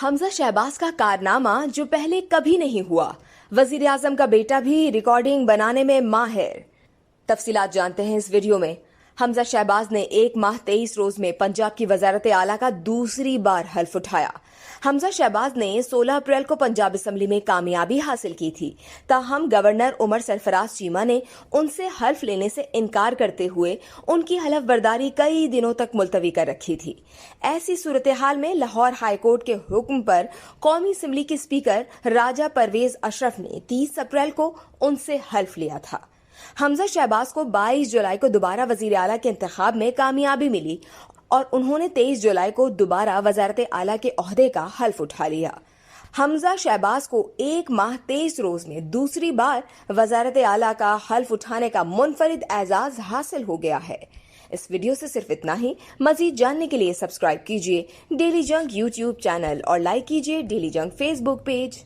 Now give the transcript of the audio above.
حمزہ شہباز کا کارنامہ جو پہلے کبھی نہیں ہوا، وزیر اعظم کا بیٹا بھی ریکارڈنگ بنانے میں ماہر۔ تفصیلات جانتے ہیں اس ویڈیو میں۔ حمزہ شہباز نے 1 ماہ 23 روز میں پنجاب کی وزارت اعلیٰ کا دوسری بار حلف اٹھایا۔ حمزہ شہباز نے 16 اپریل کو پنجاب اسمبلی میں کامیابی حاصل کی تھی، تاہم گورنر عمر سرفراز چیمہ نے ان سے حلف لینے سے انکار کرتے ہوئے ان کی حلف برداری کئی دنوں تک ملتوی کر رکھی تھی۔ ایسی صورتحال میں لاہور ہائی کورٹ کے حکم پر قومی اسمبلی کے اسپیکر راجہ پرویز اشرف نے 30 اپریل کو ان سے حلف لیا تھا۔ حمزہ شہباز کو 22 جولائی کو دوبارہ وزیر اعلیٰ کے انتخاب میں کامیابی ملی اور انہوں نے 23 جولائی کو دوبارہ وزارت اعلیٰ کے عہدے کا حلف اٹھا لیا۔ حمزہ شہباز کو 1 ماہ 23 روز میں دوسری بار وزارت اعلیٰ کا حلف اٹھانے کا منفرد اعزاز حاصل ہو گیا ہے۔ اس ویڈیو سے صرف اتنا ہی۔ مزید جاننے کے لیے سبسکرائب کیجیے ڈیلی جنگ یوٹیوب چینل اور لائک کیجیے ڈیلی جنگ فیس بک پیج۔